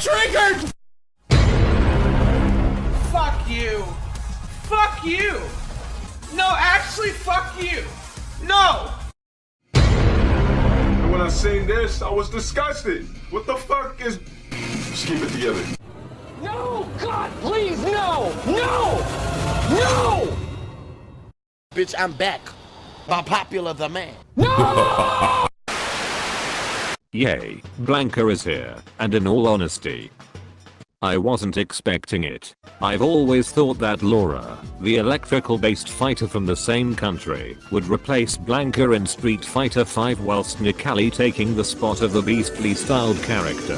Triggered! Fuck you. Fuck you. No, actually, fuck you. No. When I seen this, I was disgusted. What the fuck is... Just keep it together. No! God, please, no! No! No! Bitch, I'm back. By popular demand. No! Yay, Blanka is here, and in all honesty, I wasn't expecting it. I've always thought that Laura, the electrical-based fighter from the same country, would replace Blanka in Street Fighter V whilst Nelly taking the spot of the beastly-styled character.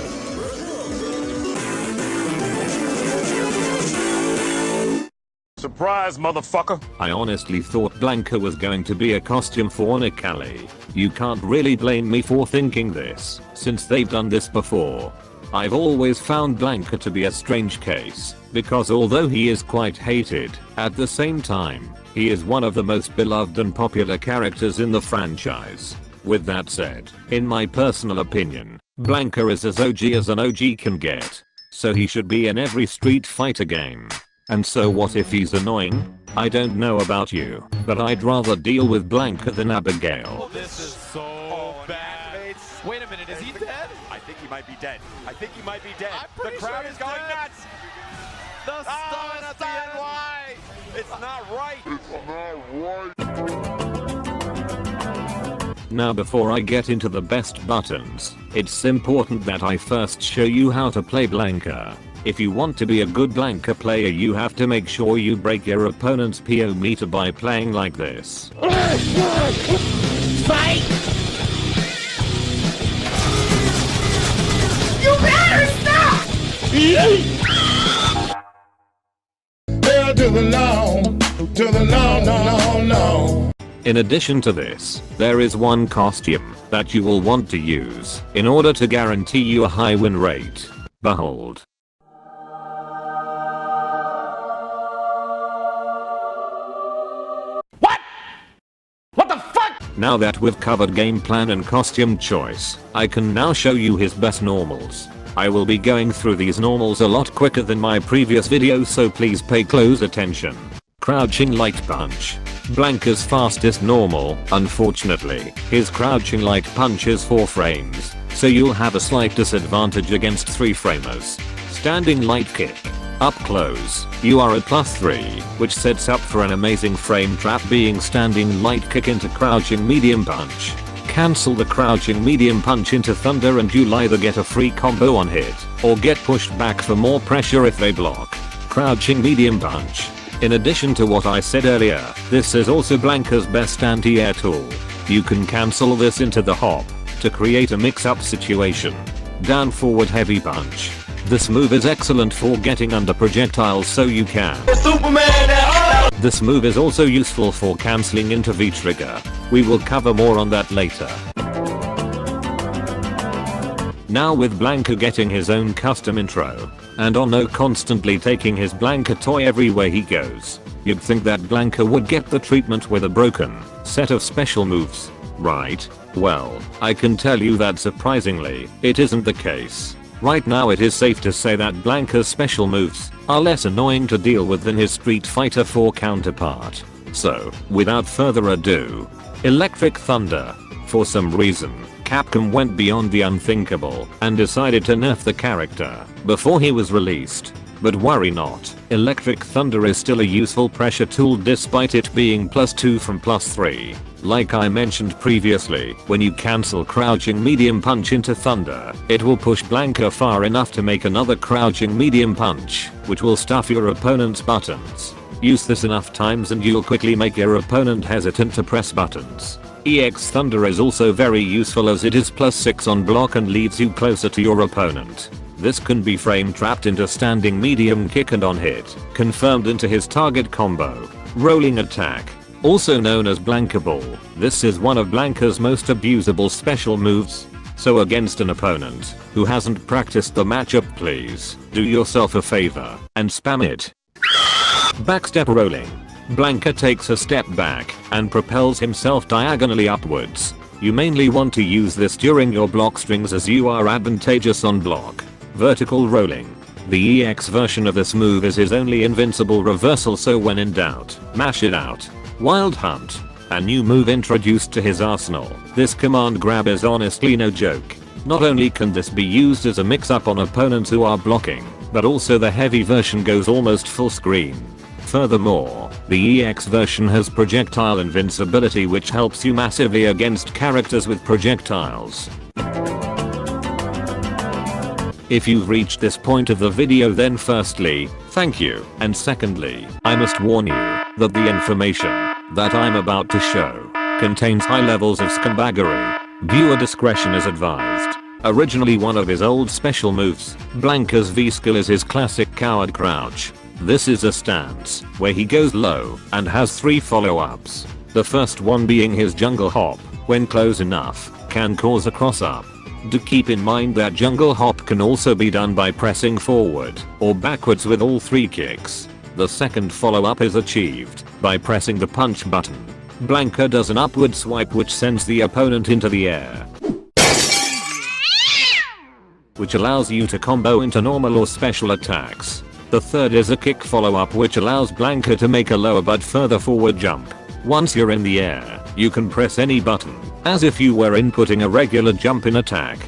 Surprise, motherfucker. I honestly thought Blanka was going to be a costume for Nelly. You can't really blame me for thinking this, since they've done this before. I've always found Blanka to be a strange case, because although he is quite hated, at the same time, he is one of the most beloved and popular characters in the franchise. With that said, in my personal opinion, Blanka is as OG as an OG can get, so he should be in every Street Fighter game. And so what if he's annoying? I don't know about you, but I'd rather deal with Blanka than Abigail. This is so bad. Wait a minute, is he dead? I think he might be dead. I think he might be dead. The crowd sure is going dead. nuts. The stun at the end. Why? It's not right. Now before I get into the best buttons, it's important that I first show you how to play Blanka. If you want to be a good Blanka player, you have to make sure you break your opponent's PO meter by playing like this. Fight! You better stop! Hell to the no, no. In addition to this, there is one costume that you will want to use in order to guarantee you a high win rate. Behold. Now that we've covered game plan and costume choice, I can now show you his best normals. I will be going through these normals a lot quicker than my previous video, so please pay close attention. Crouching light punch. Blanka's fastest normal. Unfortunately, his crouching light punch is 4 frames, so you'll have a slight disadvantage against 3 framers. Standing light kick. Up close, you are at +3, which sets up for an amazing frame trap, being standing light kick into crouching medium punch. Cancel the crouching medium punch into thunder and you'll either get a free combo on hit, or get pushed back for more pressure if they block. Crouching medium punch. In addition to what I said earlier, this is also Blanka's best anti-air tool. You can cancel this into the hop, to create a mix-up situation. Down forward heavy punch. This move is excellent for getting under projectiles so you can. This move is also useful for cancelling into V-trigger. We will cover more on that later. Now with Blanka getting his own custom intro, and Ono constantly taking his Blanka toy everywhere he goes, you'd think that Blanka would get the treatment with a broken set of special moves, right? Well, I can tell you that surprisingly, it isn't the case. Right now it is safe to say that Blanka's special moves are less annoying to deal with than his Street Fighter IV counterpart. So, without further ado, Electric Thunder. For some reason, Capcom went beyond the unthinkable and decided to nerf the character before he was released. But worry not, Electric Thunder is still a useful pressure tool despite it being +2 from +3. Like I mentioned previously, when you cancel crouching medium punch into thunder, it will push Blanka far enough to make another crouching medium punch, which will stuff your opponent's buttons. Use this enough times and you'll quickly make your opponent hesitant to press buttons. EX Thunder is also very useful as it is +6 on block and leads you closer to your opponent. This can be frame trapped into standing medium kick and on hit, confirmed into his target combo. Rolling attack. Also known as Blanka Ball, this is one of Blanka's most abusable special moves. So against an opponent who hasn't practiced the matchup, please do yourself a favor and spam it. Backstep rolling. Blanka takes a step back and propels himself diagonally upwards. You mainly want to use this during your block strings as you are advantageous on block. Vertical rolling. The EX version of this move is his only invincible reversal, so when in doubt, mash it out. Wild Hunt. A new move introduced to his arsenal. This command grab is honestly no joke. Not only can this be used as a mix-up on opponents who are blocking, but also the heavy version goes almost full screen. Furthermore, the EX version has projectile invincibility, which helps you massively against characters with projectiles. If you've reached this point of the video, then firstly, thank you, and secondly, I must warn you that the information that I'm about to show contains high levels of scumbaggery. Viewer discretion is advised. Originally one of his old special moves, Blanka's V-skill is his classic coward crouch. This is a stance where he goes low and has 3 follow-ups. The first one being his jungle hop, when close enough, can cause a cross-up. Do keep in mind that jungle hop can also be done by pressing forward or backwards with all 3 kicks. The second follow-up is achieved by pressing the punch button. Blanka does an upward swipe which sends the opponent into the air, which allows you to combo into normal or special attacks. The third is a kick follow-up which allows Blanka to make a lower but further forward jump. Once you're in the air, you can press any button, as if you were inputting a regular jump in attack.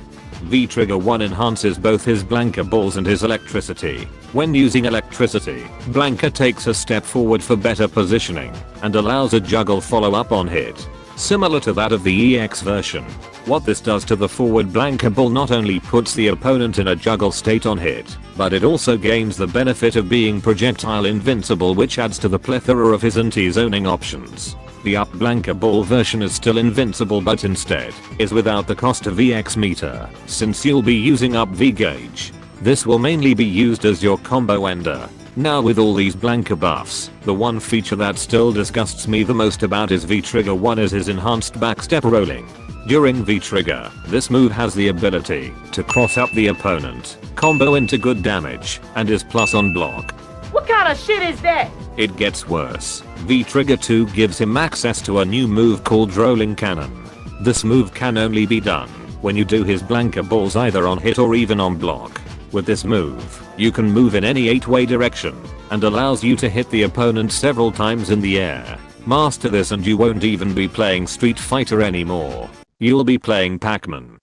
V-Trigger 1 enhances both his Blanka balls and his electricity. When using electricity, Blanka takes a step forward for better positioning, and allows a juggle follow-up on hit, similar to that of the EX version. What this does to the forward Blanka ball not only puts the opponent in a juggle state on hit, but it also gains the benefit of being projectile invincible, which adds to the plethora of his anti-zoning options. The up Blanka ball version is still invincible, but instead is without the cost of EX meter, since you'll be using up V gauge. This will mainly be used as your combo ender. Now with all these Blanka buffs, the one feature that still disgusts me the most about his V-Trigger 1 is his enhanced backstep rolling. During V-Trigger, this move has the ability to cross up the opponent, combo into good damage, and is plus on block. What kind of shit is that? It gets worse. V-Trigger 2 gives him access to a new move called Rolling Cannon. This move can only be done when you do his Blanka balls either on hit or even on block. With this move, you can move in any 8-way direction, and allows you to hit the opponent several times in the air. Master this and you won't even be playing Street Fighter anymore. You'll be playing Pac-Man.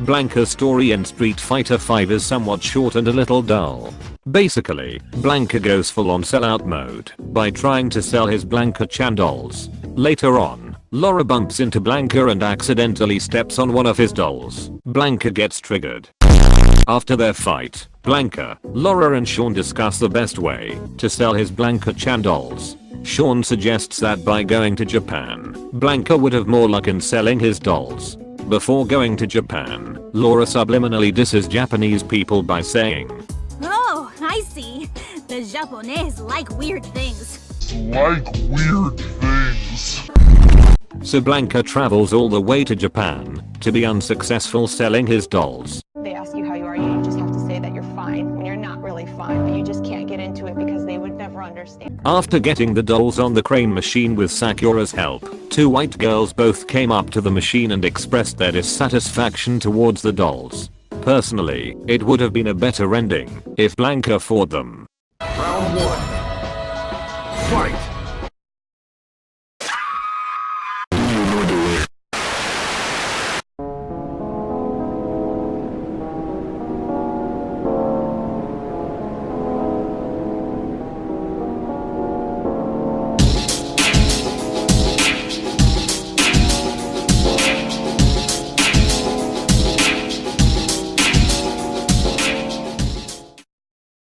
Blanka's story in Street Fighter V is somewhat short and a little dull. Basically, Blanka goes full on sellout mode by trying to sell his Blanka-chan dolls. Later on, Laura bumps into Blanka and accidentally steps on one of his dolls. Blanka gets triggered. After their fight, Blanka, Laura and Sean discuss the best way to sell his Blanka-chan dolls. Sean suggests that by going to Japan, Blanka would have more luck in selling his dolls. Before going to Japan, Laura subliminally disses Japanese people by saying, "Oh, I see. The Japanese like weird things." So Blanka travels all the way to Japan to be unsuccessful selling his dolls. They ask you how you are, you just have to say that you're fine when you're not really fine, but you just can't get into it because they would never understand. After getting the dolls on the crane machine with Sakura's help, 2 white girls both came up to the machine and expressed their dissatisfaction towards the dolls. Personally, it would have been a better ending if Blanka fought them. Round 1. Fight!